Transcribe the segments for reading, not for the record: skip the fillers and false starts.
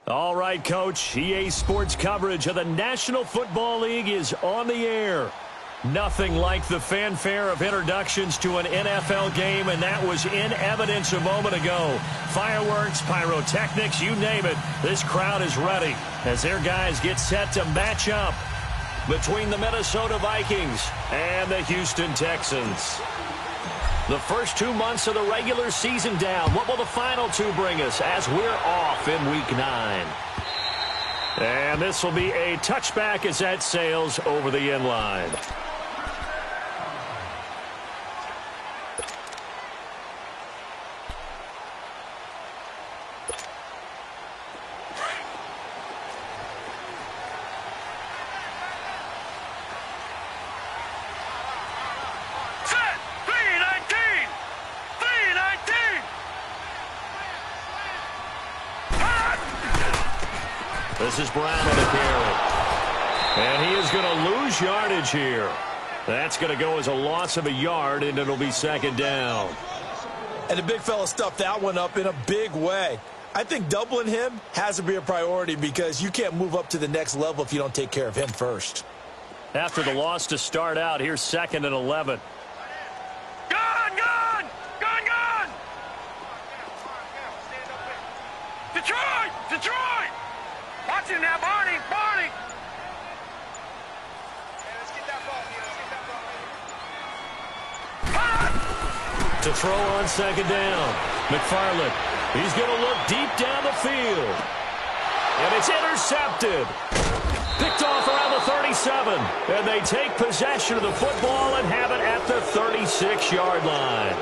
All right, Coach. EA Sports coverage of the National Football League is on the air. Nothing like the fanfare of introductions to an NFL game, and that was in evidence a moment ago. Fireworks, pyrotechnics, you name it. This crowd is ready as their guys get set to match up between the Minnesota Vikings and the Houston Texans. The first 2 months of the regular season down. What will the final two bring us as we're off in Week 9? And this will be a touchback as that sails over the end line. This is Brown on the carry. And he is going to lose yardage here. That's going to go as a loss of a yard, and it'll be second down. And the big fella stuffed that one up in a big way. I think doubling him has to be a priority because you can't move up to the next level if you don't take care of him first. After the loss to start out, here's 2nd and 11. Detroit! Watch him now, Barney! To throw on second down. McFarland. He's going to look deep down the field. And it's intercepted. Picked off around the 37. And they take possession of the football and have it at the 36-yard line.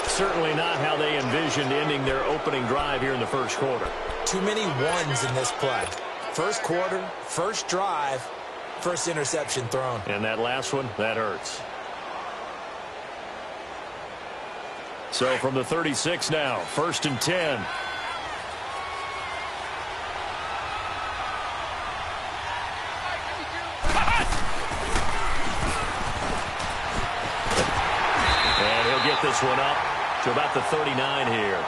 Certainly not how they envisioned ending their opening drive here in the first quarter. Too many ones in this play. First quarter, first drive, first interception thrown. And that last one, that hurts. So from the 36 now, 1st and 10. And he'll get this one up to about the 39 here.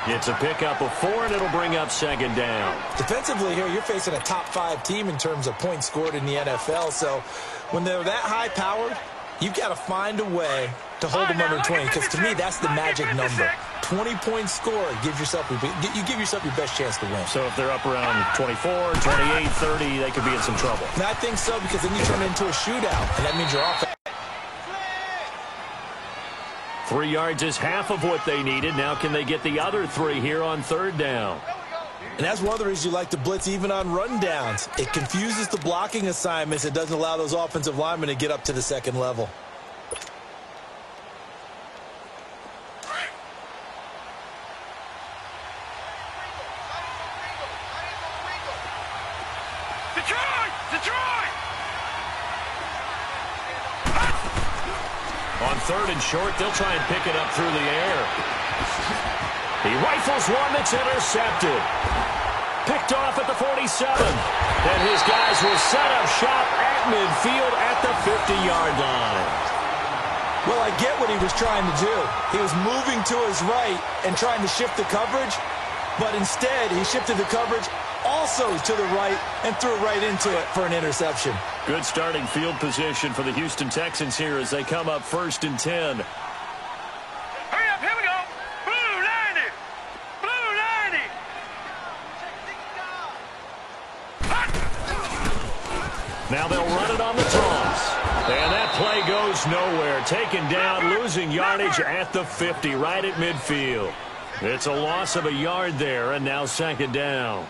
It's a pickup of 4, and it'll bring up second down. Defensively here, you're facing a top 5 team in terms of points scored in the NFL. So when they're that high-powered, you've got to find a way to hold them under 20. Because to me, that's the magic number. 20-point score gives yourself you give yourself your best chance to win. So if they're up around 24, 28, 30, they could be in some trouble. And I think so, because then you turn it into a shootout, and that means you're off. 3 yards is half of what they needed. Now can they get the other 3 here on 3rd down? And that's one of the reasons you like to blitz even on rundowns. It confuses the blocking assignments. It doesn't allow those offensive linemen to get up to the second level. Detroit! On 3rd and short, they'll try and pick it up through the air. He rifles one that's intercepted. Picked off at the 47. And his guys will set up shop at midfield at the 50-yard line. Well, I get what he was trying to do. He was moving to his right and trying to shift the coverage, but instead he shifted the coverage also to the right and threw right into it for an interception. Good starting field position for the Houston Texans here as they come up 1st and 10. Hurry up, here we go. Blue 90. Blue 90. Now they'll run it on the toss. And that play goes nowhere. Taken down, losing yardage at the 50, right at midfield. It's a loss of a yard there, and now second down.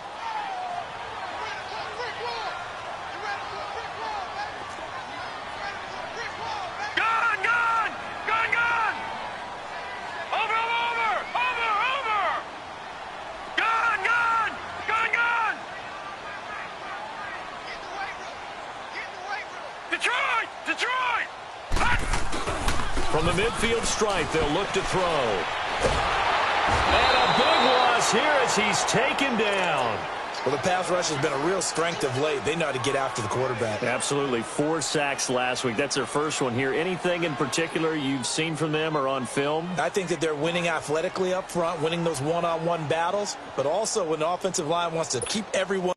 Detroit! From the midfield stripe, they'll look to throw. And a big loss here as he's taken down. Well, the pass rush has been a real strength of late. They know how to get after the quarterback. Absolutely. 4 sacks last week. That's their first one here. Anything in particular you've seen from them or on film? I think that they're winning athletically up front, winning those one-on-one battles, but also when the offensive line wants to keep everyone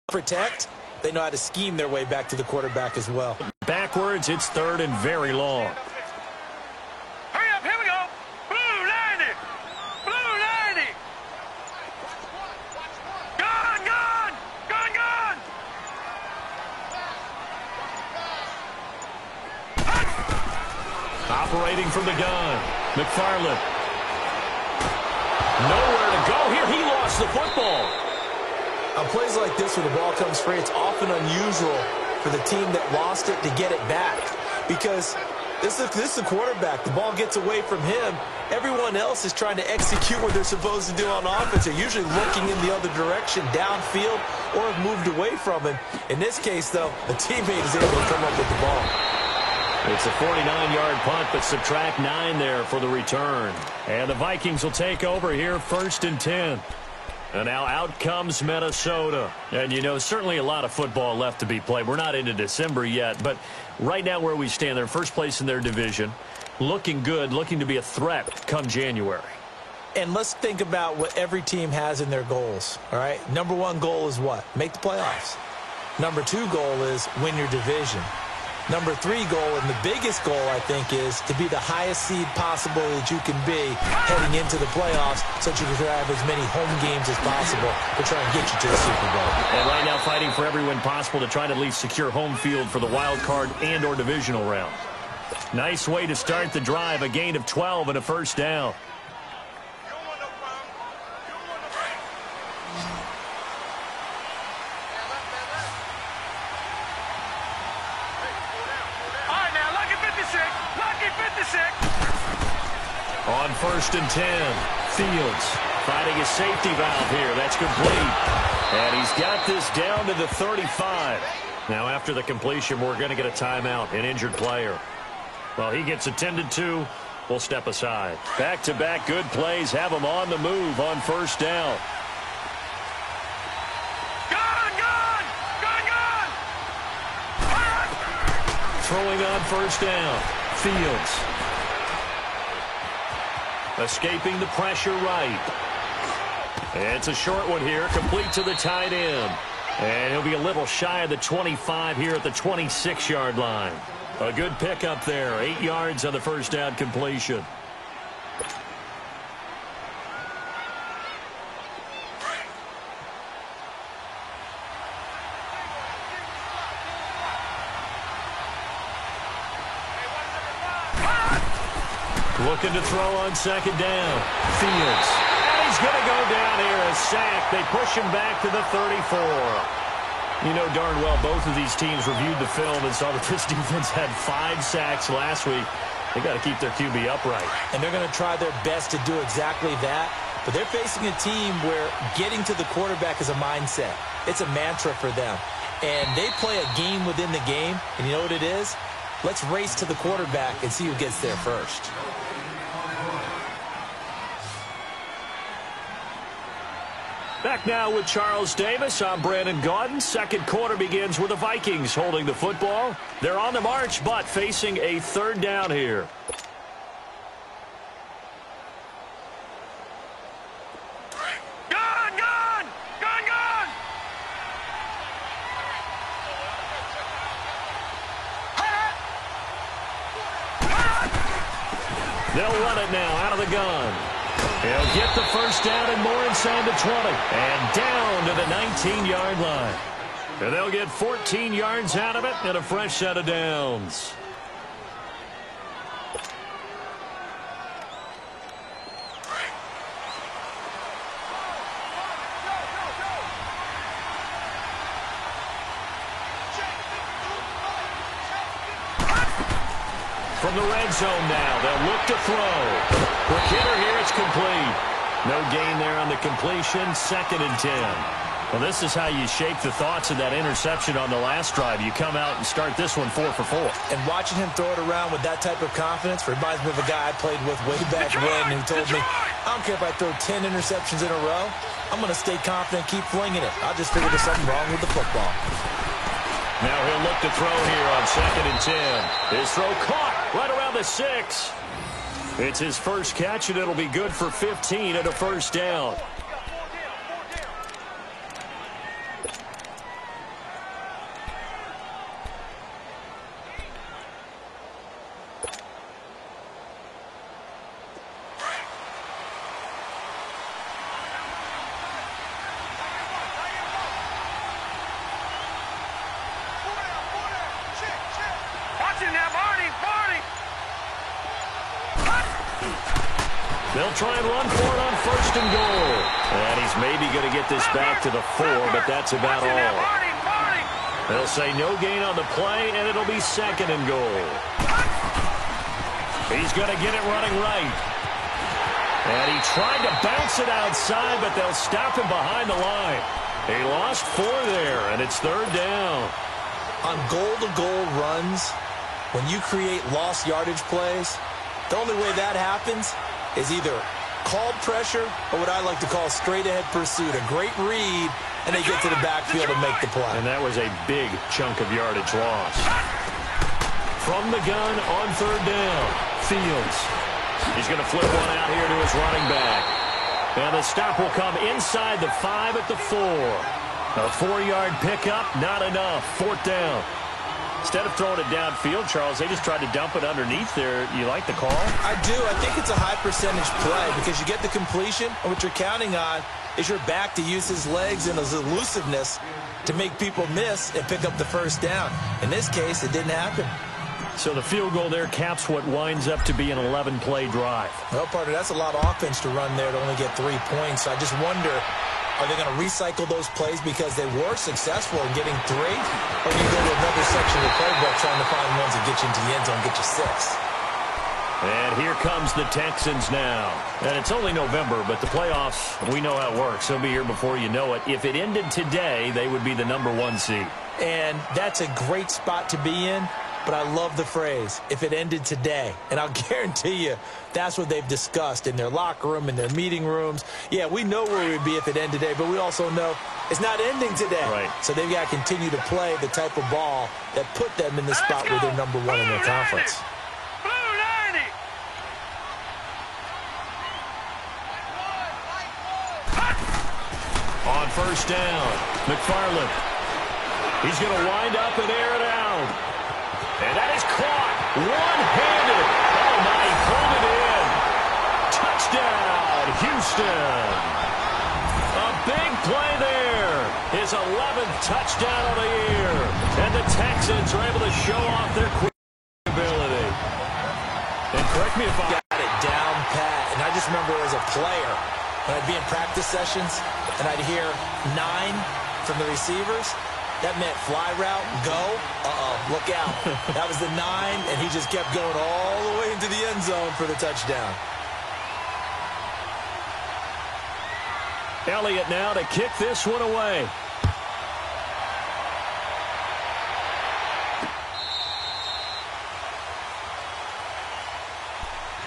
protect, they know how to scheme their way back to the quarterback as well. Backwards, it's 3rd and very long. Hurry up, here we go. Blue 90. Blue 90. Gone, gone. Gone, gone. Operating from the gun, McFarland. Nowhere to go here. He lost the football. On plays like this where the ball comes free, it's often unusual for the team that lost it to get it back because this is the quarterback. The ball gets away from him. Everyone else is trying to execute what they're supposed to do on offense. They're usually looking in the other direction, downfield, or have moved away from him. In this case, though, the teammate is able to come up with the ball. It's a 49-yard punt, but subtract 9 there for the return. And the Vikings will take over here, 1st and 10. And now out comes Minnesota. And, you know, certainly a lot of football left to be played. We're not into December yet, but right now where we stand, they're first place in their division. Looking good, looking to be a threat come January. And let's think about what every team has in their goals, all right? Number 1 goal is what? Make the playoffs. Number 2 goal is win your division. Number 3 goal, and the biggest goal, I think, is to be the highest seed possible that you can be heading into the playoffs so that you can have as many home games as possible to try and get you to the Super Bowl. And right now fighting for every win possible to try to at least secure home field for the wild card and or divisional round. Nice way to start the drive, a gain of 12 and a first down. On 1st and 10, Fields finding a safety valve here. That's complete. And he's got this down to the 35. Now after the completion, we're going to get a timeout, an injured player. Well, he gets attended to. We'll step aside. Back-to-back good plays have him on the move on 1st down. Throwing on 1st down, Fields. Escaping the pressure right. It's a short one here, complete to the tight end. And he'll be a little shy of the 25 here at the 26-yard line. A good pickup there, 8 yards on the 1st down completion. Looking to throw on 2nd down. Fields. And he's going to go down here, a sack. They push him back to the 34. You know darn well both of these teams reviewed the film and saw that this defense had 5 sacks last week. They got to keep their QB upright. And they're going to try their best to do exactly that. But they're facing a team where getting to the quarterback is a mindset. It's a mantra for them. And they play a game within the game. And you know what it is? Let's race to the quarterback and see who gets there first. Back now with Charles Davis. I'm Brandon Gaudin. Second quarter begins with the Vikings holding the football. They're on the march, but facing a 3rd down here. Gone, gone, gone, gone. They'll run it now out of the gun. He'll get the 1st down and more inside the 20. And down to the 19-yard line. And they'll get 14 yards out of it and a fresh set of downs. From the red zone now, they'll look to throw. Quick hitter here, it's complete. No gain there on the completion, 2nd and 10. Well, this is how you shape the thoughts of that interception on the last drive. You come out and start this one 4 for 4. And watching him throw it around with that type of confidence reminds me of a guy I played with way back when who told me I don't care if I throw 10 interceptions in a row. I'm going to stay confident, keep flinging it. I just figured there's something wrong with the football. Now he'll look to throw here on 2nd and 10. His throw caught right around the 6. It's his first catch, and it'll be good for 15 and a first down. They'll try and run for it on 1st and goal. And he's maybe going to get this back to the 4, but that's about all. They'll say no gain on the play, and it'll be 2nd and goal. He's going to get it running right. And he tried to bounce it outside, but they'll stop him behind the line. He lost 4 there, and it's 3rd down. On goal-to-goal runs, when you create lost yardage plays, the only way that happens is either called pressure or what I like to call straight-ahead pursuit. A great read, and they get to the backfield and make the play. And that was a big chunk of yardage loss. From the gun on 3rd down, Fields. He's going to flip one out here to his running back. And the stop will come inside the 5 at the 4. A 4-yard pickup, not enough. 4th down. Instead of throwing it downfield, Charles, they just tried to dump it underneath there. You like the call? I do. I think it's a high-percentage play because you get the completion, and what you're counting on is your back to use his legs and his elusiveness to make people miss and pick up the 1st down. In this case, it didn't happen. So the field goal there caps what winds up to be an 11-play drive. Well, partner, that's a lot of offense to run there to only get 3 points. So I just wonder, are they going to recycle those plays because they were successful in getting 3? Or do you go to another section of the playbook trying to find ones that get you into the end zone and get you 6? And here comes the Texans now. And it's only November, but the playoffs, we know how it works. They'll be here before you know it. If it ended today, they would be the #1 seed. And that's a great spot to be in. But I love the phrase, if it ended today. And I'll guarantee you, that's what they've discussed in their locker room, in their meeting rooms. Yeah, we know where we'd be if it ended today, but we also know it's not ending today. Right. So they've got to continue to play the type of ball that put them in the spot where they're #1 in their conference. Blue 90. On 1st down, McFarland. He's going to wind up and air it out. And that is caught one-handed. Oh, my, he pulled it in. Touchdown, Houston. A big play there. His 11th touchdown of the year. And the Texans are able to show off their quick ability. And correct me if I got it down pat. And I just remember as a player, when I'd be in practice sessions, and I'd hear 9 from the receivers, that meant fly route, go, look out. That was the 9, and he just kept going all the way into the end zone for the touchdown. Elliott now to kick this one away.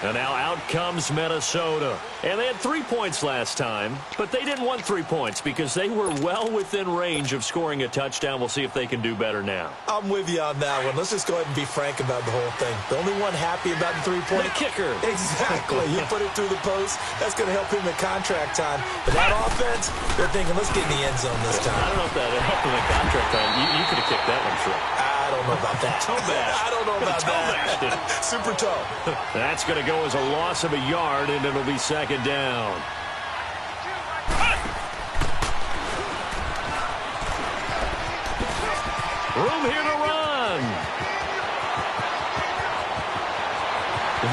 And now out comes Minnesota. And they had 3 points last time, but they didn't want 3 points because they were well within range of scoring a touchdown. We'll see if they can do better now. I'm with you on that one. Let's just go ahead and be frank about the whole thing. The only one happy about the 3-point. The kicker. Exactly. You put it through the post. That's going to help him in contract time. But that offense, they're thinking, let's get in the end zone this time. I don't know if that helped him in contract time. You could have kicked that one through. I don't know about that. Toe bash. I don't know about that. Super toe. That's going to go as a loss of a yard, and it'll be 2nd down. Room here to run.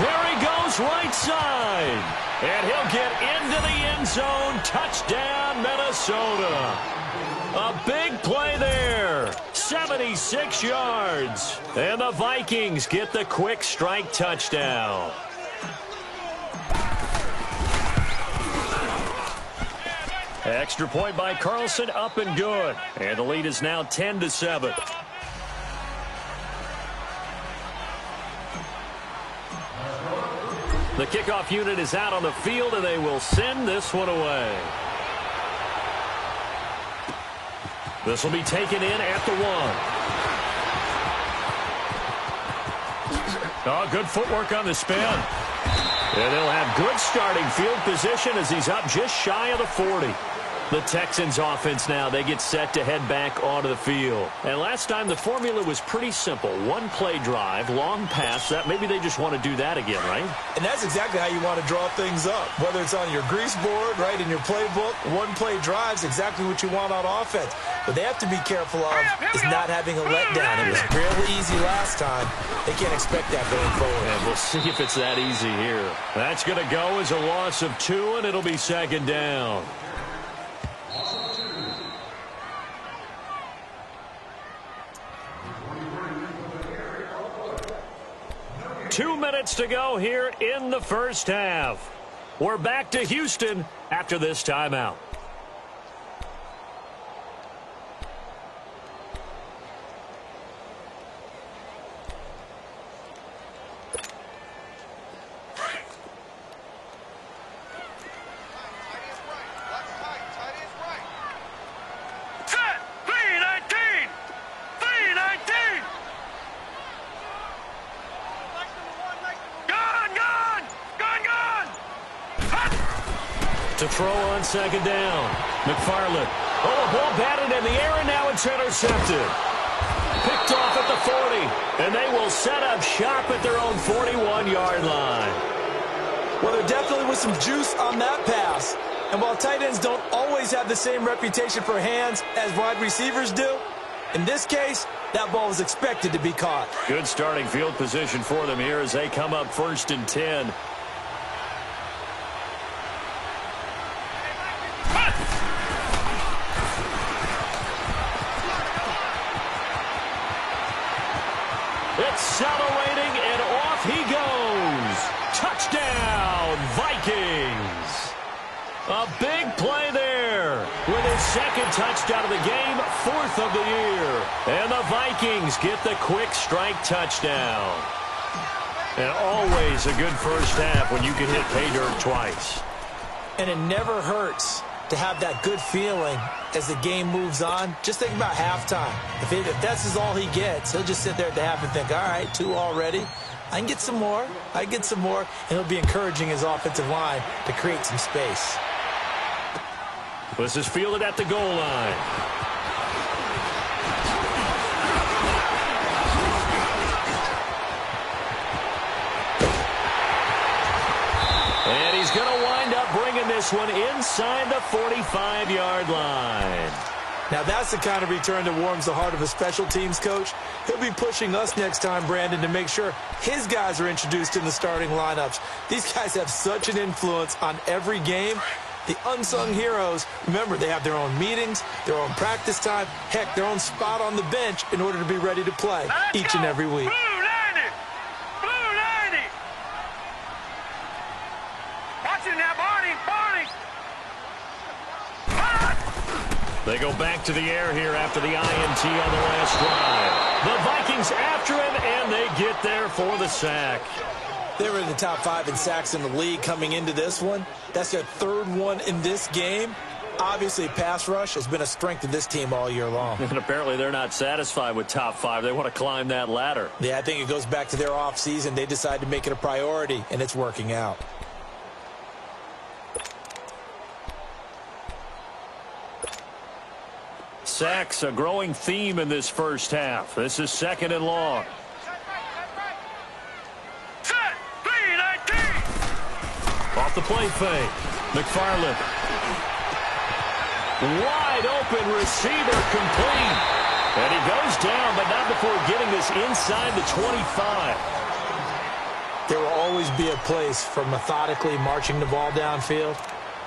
There he goes right side. And he'll get into the end zone. Touchdown, Minnesota. A big play there. 76 yards. And the Vikings get the quick strike touchdown. Extra point by Carlson, up and good. And the lead is now 10-7. The kickoff unit is out on the field, and they will send this one away. This will be taken in at the 1. Oh, good footwork on the spin. And they'll have good starting field position as he's up just shy of the 40. The Texans offense now, they get set to head back onto the field. And last time the formula was pretty simple. One play drive, long pass. That maybe they just want to do that again, right? And that's exactly how you want to draw things up. Whether it's on your grease board, right, in your playbook, one play drive's exactly what you want on offense. What they have to be careful of is not having a letdown. It was real easy last time. They can't expect that going forward. And we'll see if it's that easy here. That's going to go as a loss of 2, and it'll be second down. 2 minutes to go here in the first half. We're back to Houston after this timeout. To throw on second down. McFarland. Oh, ball batted in the air, and now it's intercepted. Picked off at the 40, and they will set up shop at their own 41-yard line. Well, there definitely was some juice on that pass. And while tight ends don't always have the same reputation for hands as wide receivers do, in this case, that ball was expected to be caught. Good starting field position for them here as they come up 1st and 10. Accelerating, and off he goes. Touchdown, Vikings. A big play there with his second touchdown of the game, 4th of the year. And the Vikings get the quick strike touchdown. And always a good first half when you can hit pay dirt twice. And it never hurts to have that good feeling as the game moves on. Just think about halftime. If that's all he gets, he'll just sit there at the half and think, all right, 2 already. I can get some more. I can get some more. And he'll be encouraging his offensive line to create some space. This is fielded at the goal line. And he's going to wind up bringing this one inside the 45-yard line. Now, that's the kind of return that warms the heart of a special teams coach. He'll be pushing us next time, Brandon, to make sure his guys are introduced in the starting lineups. These guys have such an influence on every game. The unsung heroes, remember, they have their own meetings, their own practice time, heck, their own spot on the bench in order to be ready to play each and every week. They go back to the air here after the INT on the last drive. The Vikings after him, and they get there for the sack. They were in the top 5 in sacks in the league coming into this one. That's their 3rd one in this game. Obviously, pass rush has been a strength of this team all year long. And apparently they're not satisfied with top 5. They want to climb that ladder. Yeah, I think it goes back to their offseason. They decided to make it a priority, and it's working out. Sacks, a growing theme in this first half. This is 2nd and long. Off the play fake. McFarland. Wide open receiver complete. And he goes down, but not before getting this inside the 25. There will always be a place for methodically marching the ball downfield.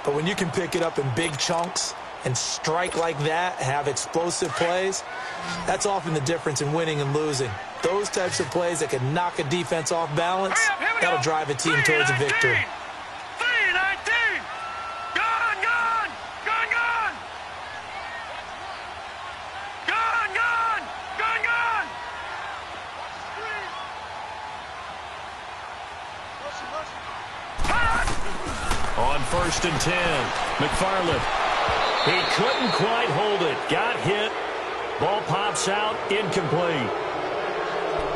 But when you can pick it up in big chunks and strike like that, have explosive plays, that's often the difference in winning and losing. Those types of plays that can knock a defense off balance, that'll drive a team towards a victory. On 1st and 10, McFarland. He couldn't quite hold it. Got hit. Ball pops out. Incomplete.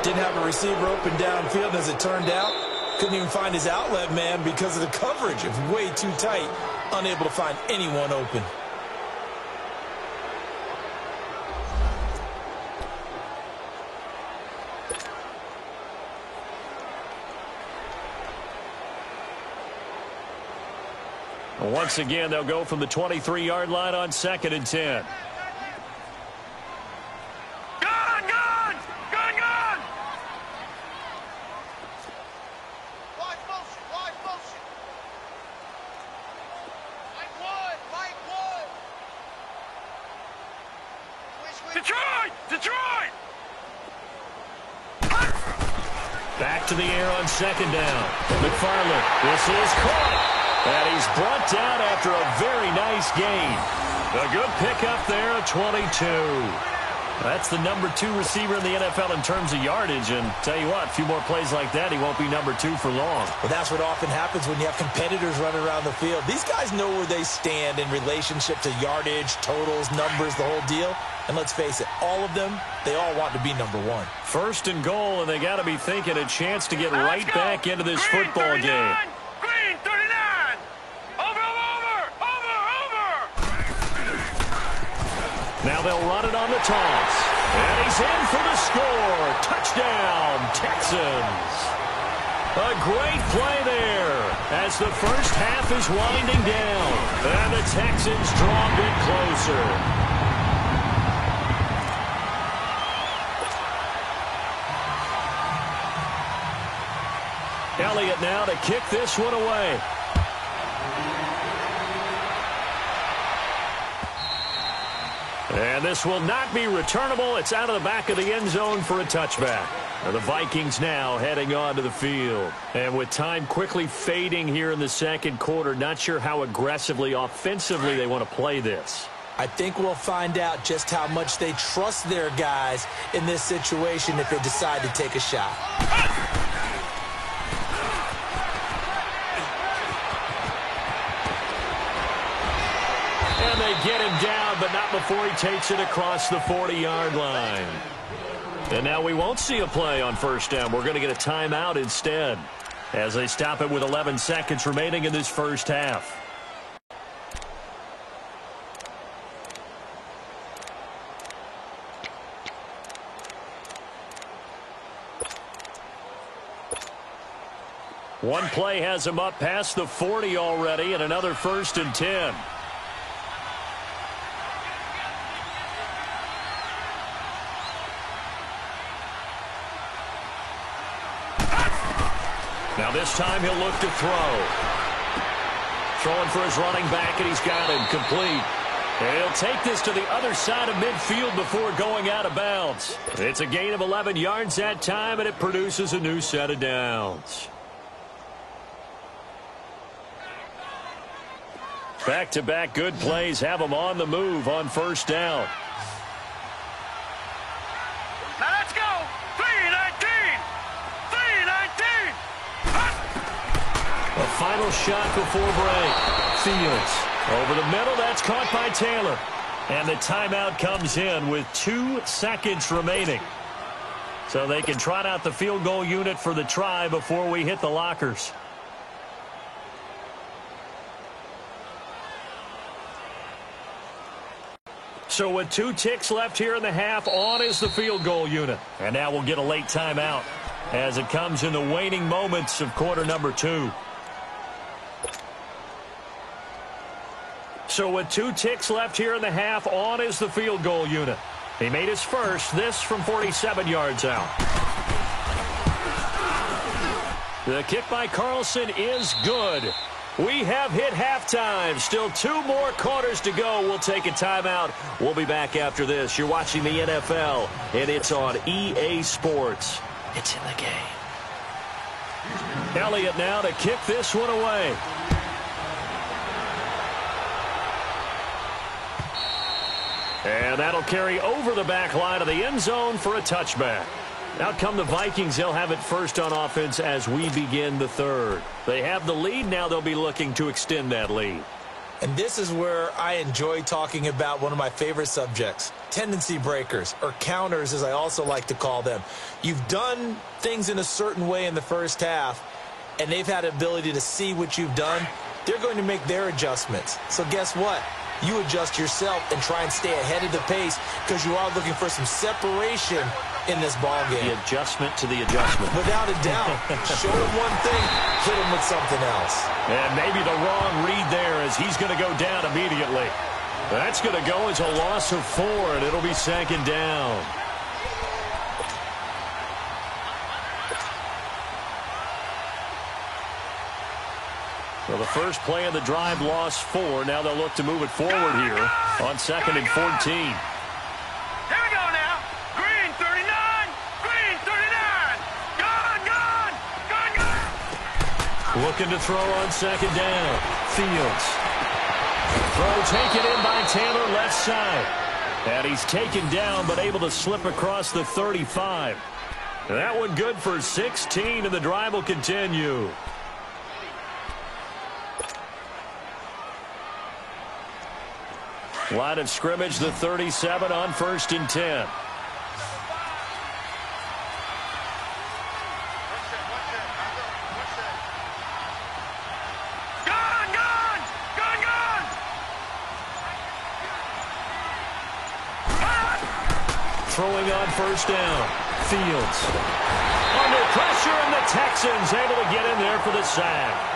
Didn't have a receiver open downfield, and as it turned out, couldn't even find his outlet man because of the coverage. It was way too tight. Unable to find anyone open. Once again, they'll go from the 23-yard line on 2nd and 10. Gone! Gone! Gone! Gone! Wide motion! Wide motion! Mike Wood! Mike Wood! Detroit! Detroit! Back to the air on 2nd down. McFarland. This is caught. And he's brought down after a very nice gain. A good pickup there, a 22. That's the number 2 receiver in the NFL in terms of yardage. And tell you what, a few more plays like that, he won't be number 2 for long. Well, that's what often happens when you have competitors running around the field. These guys know where they stand in relationship to yardage, totals, numbers, the whole deal. And let's face it, all of them, they all want to be number 1. 1st and goal, and they got to be thinking a chance to get right back into this Green, football 39. game. Green, 39. Now they'll run it on the toss. And he's in for the score. Touchdown, Texans. A great play there as the first half is winding down. And the Texans draw a bit closer. Elliott now to kick this one away. And this will not be returnable. It's out of the back of the end zone for a touchback. The Vikings now heading onto the field. And with time quickly fading here in the second quarter, not sure how aggressively, offensively they want to play this. I think we'll find out just how much they trust their guys in this situation if they decide to take a shot. And they get him down, but not before he takes it across the 40-yard line. And now we won't see a play on 1st down. We're going to get a timeout instead as they stop it with 11 seconds remaining in this first half. One play has him up past the 40 already, and another 1st and 10. Now this time he'll look to throw. Throwing for his running back, and he's got him complete. And he'll take this to the other side of midfield before going out of bounds. It's a gain of 11 yards that time, and it produces a new set of downs. Back-to-back good plays have them on the move on 1st down. Now let's go. 3-19. 3-19. A final shot before break. Fields over the middle. That's caught by Taylor. And the timeout comes in with 2 seconds remaining. So they can trot out the field goal unit for the try before we hit the lockers. So with 2 ticks left here in the half, on is the field goal unit. And now we'll get a late timeout as it comes in the waning moments of quarter number 2. So with 2 ticks left here in the half, on is the field goal unit. He made his first, this from 47 yards out. The kick by Carlson is good. We have hit halftime. Still 2 more quarters to go. We'll take a timeout. We'll be back after this. You're watching the NFL, and it's on EA Sports. It's in the game. Elliott now to kick this one away. And that'll carry over the back line of the end zone for a touchback. Out come the Vikings. They'll have it first on offense as we begin the third. They have the lead. Now they'll be looking to extend that lead. And this is where I enjoy talking about one of my favorite subjects, tendency breakers, or counters as I also like to call them. You've done things in a certain way in the first half, and they've had the ability to see what you've done. They're going to make their adjustments. So guess what? You adjust yourself and try and stay ahead of the pace because you are looking for some separation in this ball game. The adjustment to the adjustment. Without a doubt. Show him one thing, hit him with something else. And maybe the wrong read there as he's going to go down immediately. That's going to go as a loss of 4, and it'll be second down. Well, the first play of the drive lost 4. Now they'll look to move it forward here on 2nd and 14. Here we go now. Green 39. Green 39. Gone. Looking to throw on 2nd down. Fields. Throw taken in by Taylor left side. And he's taken down but able to slip across the 35. That one good for 16, and the drive will continue. Line of scrimmage, the 37 on 1st and 10. Throwing on 1st down. Fields. Under pressure, and the Texans able to get in there for the sack.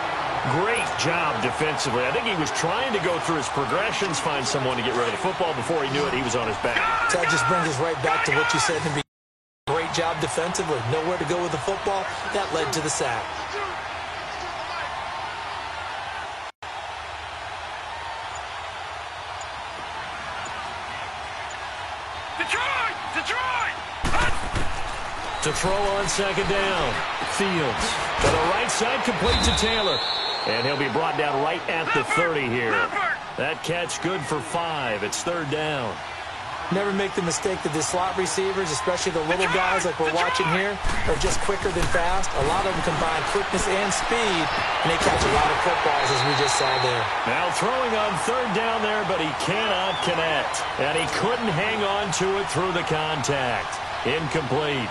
Great job defensively. I think he was trying to go through his progressions, find someone to get rid of the football. Before he knew it, he was on his back. So that just brings us right back to what you said in the beginning. Great job defensively. Nowhere to go with the football. That led to the sack. To throw on 2nd down. Fields. To the right side, complete to Taylor. And he'll be brought down right at the 30 here. That catch good for 5. It's 3rd down. Never make the mistake that the slot receivers, especially the little guys like we're watching here, are just quicker than fast. A lot of them combine quickness and speed, and they catch a lot of footballs, as we just saw there. Now throwing on 3rd down there, but he cannot connect. And he couldn't hang on to it through the contact. Incomplete.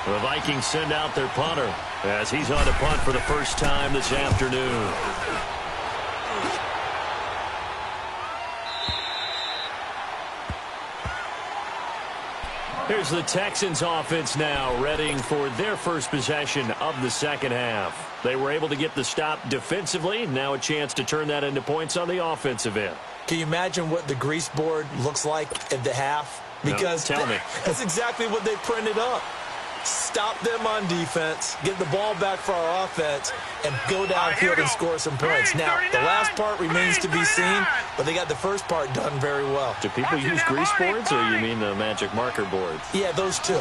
The Vikings send out their punter as he's on to punt for the first time this afternoon. Here's the Texans offense now, readying for their first possession of the second half. They were able to get the stop defensively. Now a chance to turn that into points on the offensive end. Can you imagine what the grease board looks like at the half? Because no, tell me. That's exactly what they printed up. Stop them on defense, get the ball back for our offense, and go downfield and score some points. Now, the last part remains to be seen, but they got the first part done very well. Do people use grease boards, or you mean the magic marker boards? Yeah, those two.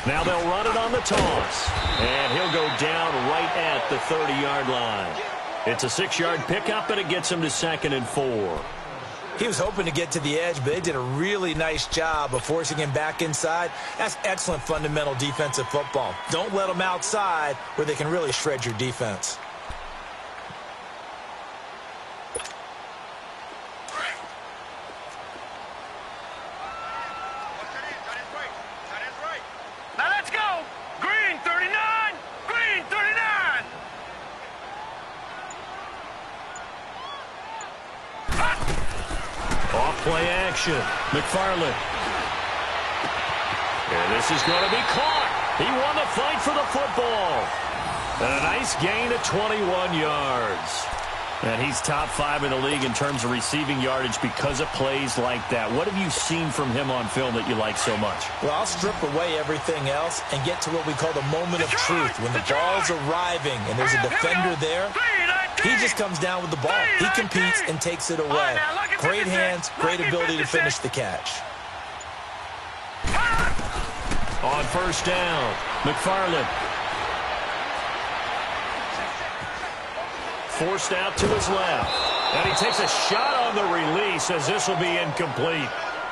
Now they'll run it on the toss. And he'll go down right at the 30-yard line. It's a 6-yard pickup, and it gets him to 2nd and 4. He was hoping to get to the edge, but they did a really nice job of forcing him back inside. That's excellent fundamental defensive football. Don't let them outside where they can really shred your defense. Play action. McFarland. And this is going to be caught. He won the fight for the football. And a nice gain of 21 yards. And he's top 5 in the league in terms of receiving yardage because of plays like that. What have you seen from him on film that you like so much? Well, I'll strip away everything else and get to what we call the moment of truth. When the ball's arriving and there's a defender there, He just comes down with the ball. He competes and takes it away. Great hands, great ability to finish the catch. On first down, McFarland. Forced out to his left. And he takes a shot on the release as this will be incomplete.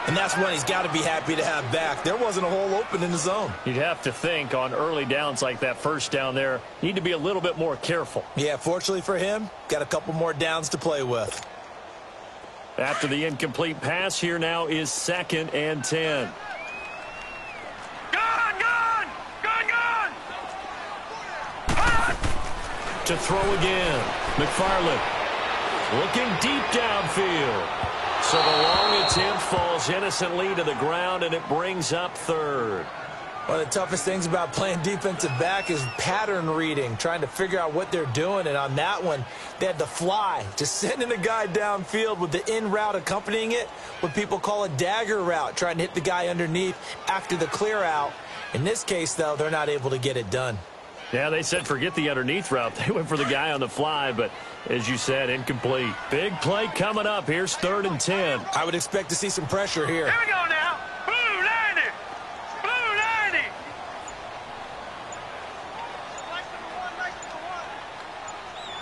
And that's one he's got to be happy to have back. There wasn't a hole open in the zone. You'd have to think on early downs like that first down there, need to be a little bit more careful. Yeah, fortunately for him, got a couple more downs to play with. After the incomplete pass, here now is 2nd and 10. To throw again, McFarland looking deep downfield. So the long attempt falls innocently to the ground, and it brings up 3rd. One of the toughest things about playing defensive back is pattern reading, trying to figure out what they're doing. And on that one, they had to fly, just sending a guy downfield with the in route accompanying it, what people call a dagger route, trying to hit the guy underneath after the clear out. In this case, though, they're not able to get it done. Yeah, they said forget the underneath route. They went for the guy on the fly, but as you said, incomplete. Big play coming up. Here's 3rd and 10. I would expect to see some pressure here. Here we go now. Blue 90. Blue 90.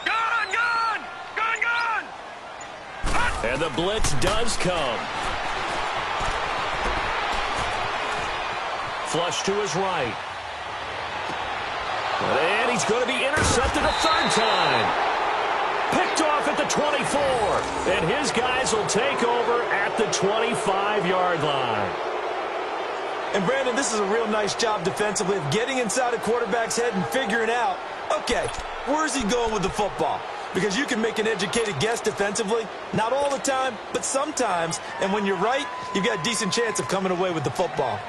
Gun, gun. Gun, gun. And the blitz does come. Flush to his right. And he's going to be intercepted a 3rd time. Picked off at the 24. And his guys will take over at the 25-yard line. And, Brandon, this is a real nice job defensively of getting inside a quarterback's head and figuring out, okay, where's he going with the football? Because you can make an educated guess defensively. Not all the time, but sometimes. And when you're right, you've got a decent chance of coming away with the football.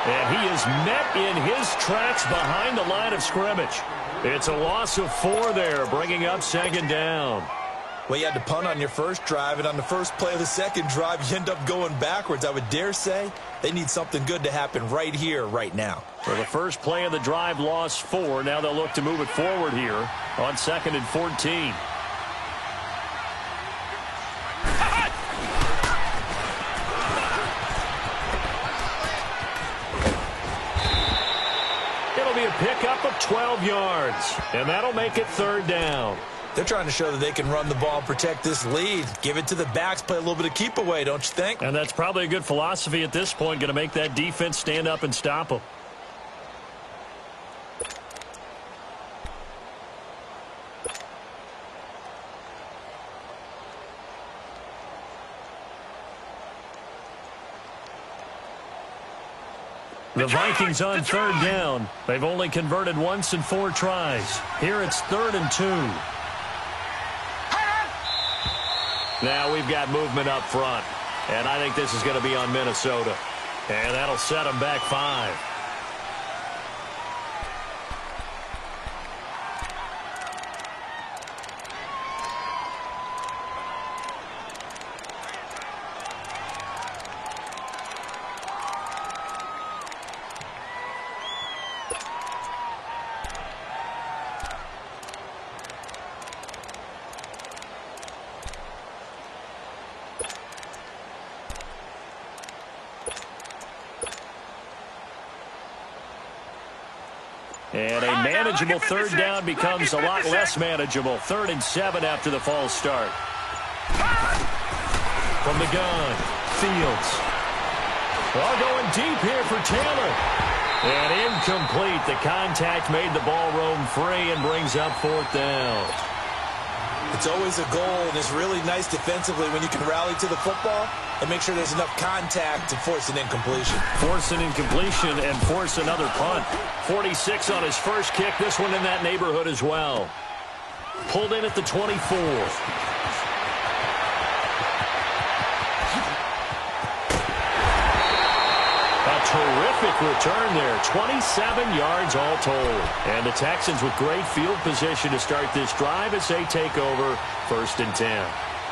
And he is met in his tracks behind the line of scrimmage. It's a loss of 4 there, bringing up 2nd down. Well, you had to punt on your first drive, and on the first play of the second drive, you end up going backwards. I would dare say they need something good to happen right here, right now. For the first play of the drive, lost 4. Now they'll look to move it forward here on 2nd and 14. Pickup of 12 yards, and that'll make it 3rd down. They're trying to show that they can run the ball and protect this lead. Give it to the backs, play a little bit of keep away, don't you think? And that's probably a good philosophy at this point, going to make that defense stand up and stop them. The Vikings on 3rd down. They've only converted once in 4 tries. Here it's 3rd and 2. Now we've got movement up front. And I think this is going to be on Minnesota. And that'll set them back 5. And a manageable 3rd down becomes a lot less manageable. 3rd and 7 after the false start. From the gun, Fields. All going deep here for Taylor. And incomplete. The contact made the ball roam free and brings up 4th down. It's always a goal, and it's really nice defensively when you can rally to the football and make sure there's enough contact to force an incompletion. Force an incompletion and force another punt. 46 on his first kick. This one in that neighborhood as well. Pulled in at the 24. At terrific return there. 27 yards all told. And the Texans with great field position to start this drive as they take over 1st and 10.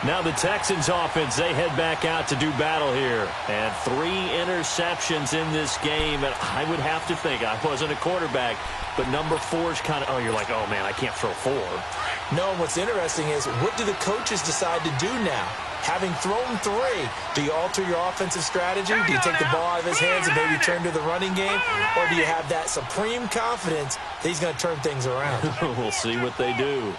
Now the Texans offense, they head back out to do battle here. And 3 interceptions in this game. And I would have to think, I wasn't a quarterback, but number 4 is kind of, oh, you're like, oh, man, I can't throw 4. No, and what's interesting is, what do the coaches decide to do now? Having thrown 3, do you alter your offensive strategy? Do you take the ball out of his hands and maybe turn to the running game? Or do you have that supreme confidence that he's going to turn things around? We'll see what they do.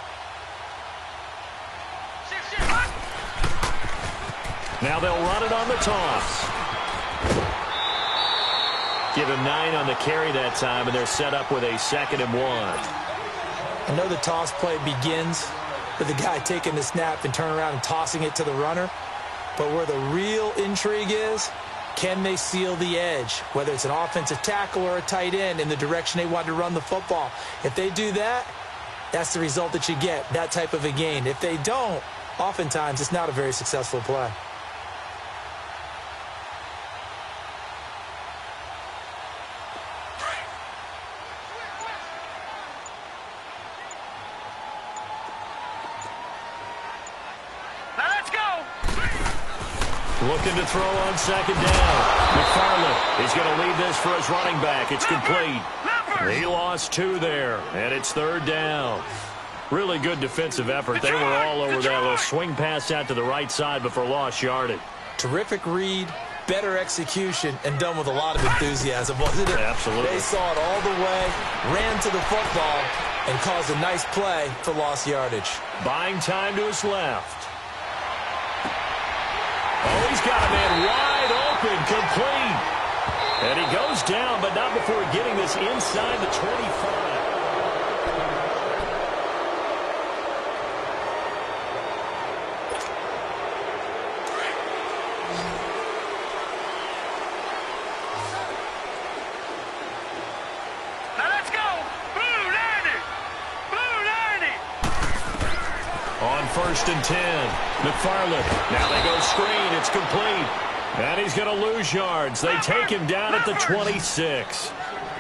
Now they'll run it on the toss. Give him 9 on the carry that time, and they're set up with a 2nd and 1. I know the toss play begins with the guy taking the snap and turn around and tossing it to the runner. But where the real intrigue is, can they seal the edge? Whether it's an offensive tackle or a tight end in the direction they want to run the football. If they do that, that's the result that you get, that type of a gain. If they don't, oftentimes it's not a very successful play. Looking to throw on 2nd down. McFarland is going to lead this for his running back. It's complete. He lost 2 there, and it's 3rd down. Really good defensive effort. They were all over that little swing pass out to the right side before lost yardage. Terrific read, better execution, and done with a lot of enthusiasm, wasn't it? Absolutely. They saw it all the way, ran to the football, and caused a nice play for lost yardage. Buying time to his left. Oh, he's got a man wide open, complete. And he goes down, but not before getting this inside the 25. Now let's go. Blue 90. Blue 90. On 1st and 10, McFarland. Now they go screen. It's complete. And he's going to lose yards. They take him down at the 26.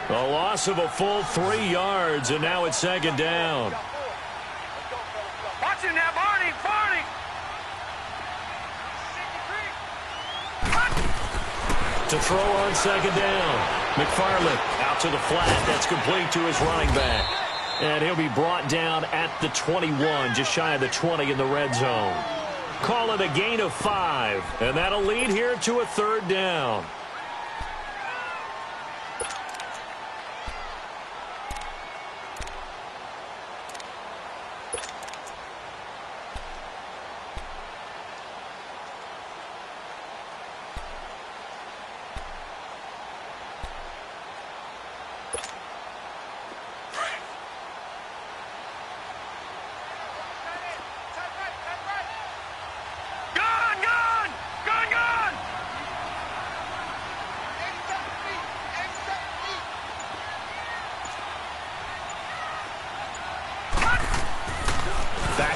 A loss of a full 3 yards, and now it's 2nd down. Watch him now, Barney. Barney. To throw on 2nd down. McFarland out to the flat. That's complete to his running back. And he'll be brought down at the 21, just shy of the 20 in the red zone. Call it a gain of 5, and that'll lead here to a 3rd down.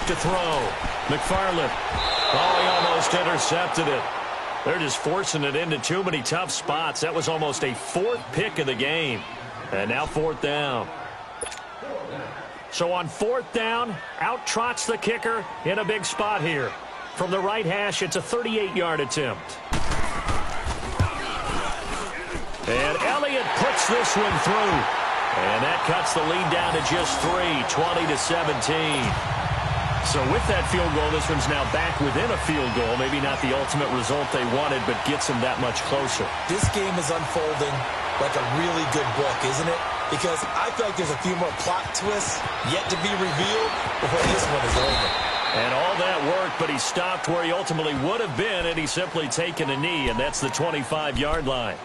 To throw. McFarland. Oh, he almost intercepted it. They're just forcing it into too many tough spots. That was almost a 4th pick of the game. And now 4th down. So on 4th down, out trots the kicker in a big spot here. From the right hash, it's a 38-yard attempt. And Elliott puts this one through. And that cuts the lead down to just 3, 20-17. So with that field goal, this one's now back within a field goal. Maybe not the ultimate result they wanted, but gets them that much closer. This game is unfolding like a really good book, isn't it? Because I feel like there's a few more plot twists yet to be revealed before this one is over. And all that work, but he stopped where he ultimately would have been, and he's simply taken a knee, and that's the 25-yard line.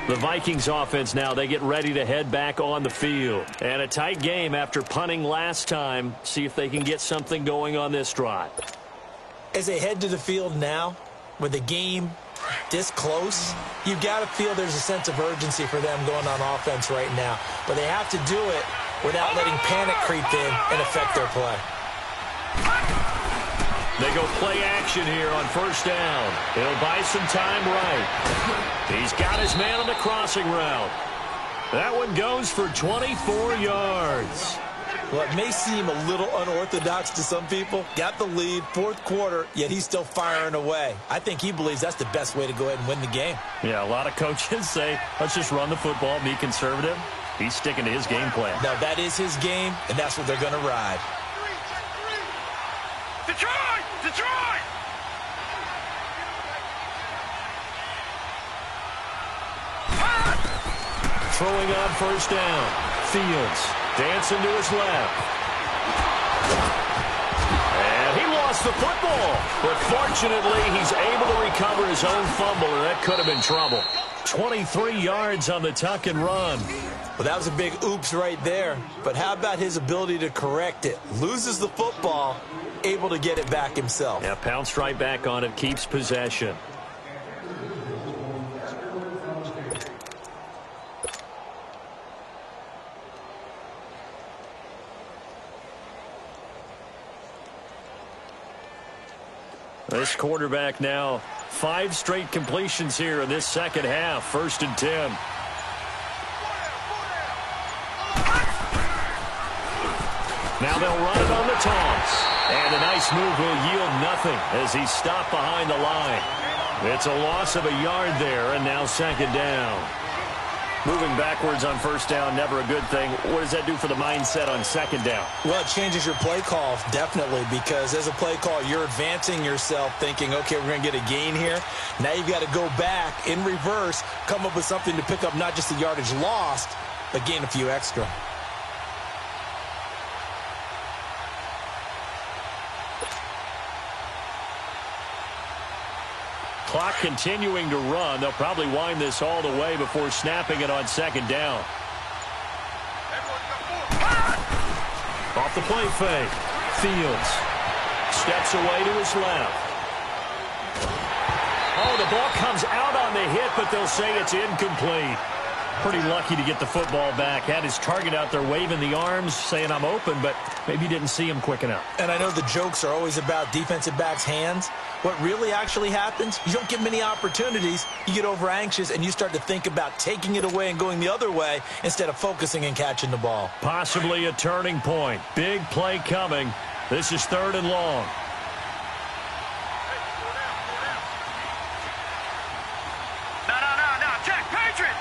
The Vikings offense now, they get ready to head back on the field. And a tight game after punting last time. See if they can get something going on this drive. As they head to the field now, with the game this close, you've got to feel there's a sense of urgency for them going on offense right now. But they have to do it without letting panic creep in and affect their play. They go play action here on first down. He'll buy some time right. He's got his man on the crossing route. That one goes for 24 yards. Well, it may seem a little unorthodox to some people. Got the lead, fourth quarter, yet he's still firing away. I think he believes that's the best way to go ahead and win the game. Yeah, a lot of coaches say, let's just run the football, be conservative. He's sticking to his game plan. Now, that is his game, and that's what they're going to ride. Detroit! Detroit! Throwing on first down. Fields dancing to his left. And he lost the football. But fortunately, he's able to recover his own fumble, and that could have been trouble. 23 yards on the tuck and run. Well, that was a big oops right there. But how about his ability to correct it? Loses the football, able to get it back himself. Yeah, pounced right back on it, keeps possession. This quarterback now 5 straight completions here in this second half. 1st and 10. Now they'll run it on the toss. And a nice move will yield nothing as he's stopped behind the line. It's a loss of a yard there, and now 2nd down. Moving backwards on first down, never a good thing. What does that do for the mindset on 2nd down? Well, it changes your play call, definitely, because as a play call, you're advancing yourself thinking, okay, we're going to get a gain here. Now you've got to go back in reverse, come up with something to pick up not just the yardage lost, but gain a few extra. Clock continuing to run. They'll probably wind this all the way before snapping it on 2nd down. Off the play fake. Fields steps away to his left. Oh, the ball comes out on the hit, but they'll say it's incomplete. Pretty lucky to get the football back. Had his target out there waving the arms, saying I'm open, but maybe didn't see him quick enough. And I know the jokes are always about defensive backs' hands. What really actually happens, you don't get many opportunities. You get over anxious, and you start to think about taking it away and going the other way instead of focusing and catching the ball. Possibly a turning point. Big play coming. This is 3rd and long. No. Check. Patriot!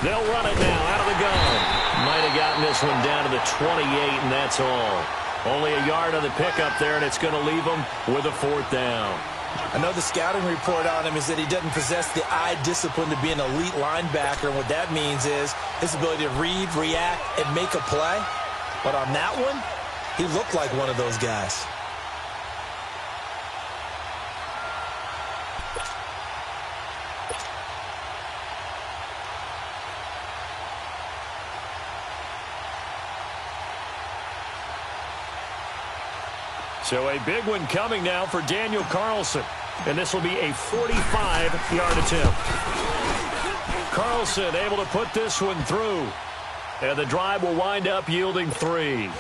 They'll run it now out of the gun. Might have gotten this one down to the 28, and that's all. Only a yard on the pickup there, and it's going to leave them with a 4th down. I know the scouting report on him is that he doesn't possess the eye discipline to be an elite linebacker, and what that means is his ability to read, react, and make a play. But on that one, he looked like one of those guys. So a big one coming now for Daniel Carlson. And this will be a 45-yard attempt. Carlson able to put this one through. And the drive will wind up yielding 3.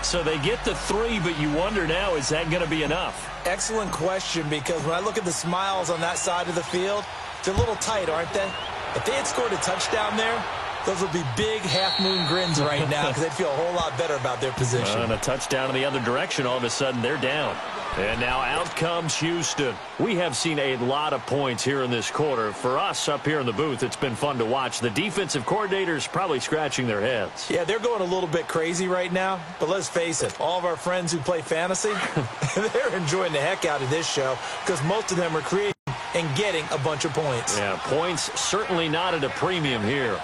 So they get the 3, but you wonder now, is that going to be enough? Excellent question, because when I look at the smiles on that side of the field, they're a little tight, aren't they? If they had scored a touchdown there, those would be big half-moon grins right now because they'd feel a whole lot better about their position. And a touchdown in the other direction, all of a sudden they're down. And now out comes Houston. We have seen a lot of points here in this quarter. For us up here in the booth, it's been fun to watch. The defensive coordinators probably scratching their heads. Yeah, they're going a little bit crazy right now. But let's face it, all of our friends who play fantasy, they're enjoying the heck out of this show because most of them are creating and getting a bunch of points. Yeah, points certainly not at a premium here.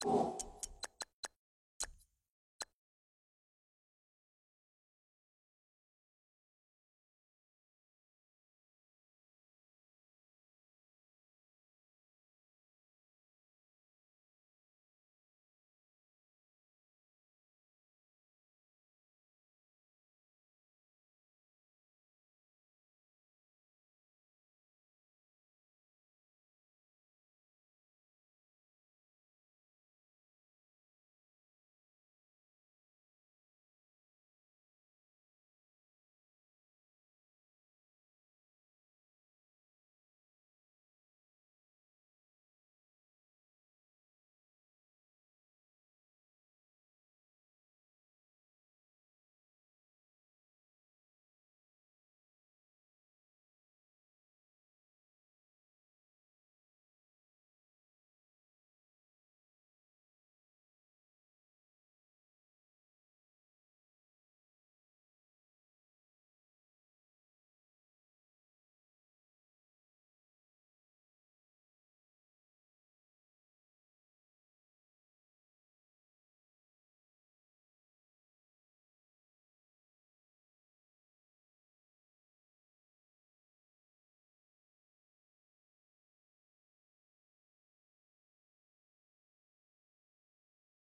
you.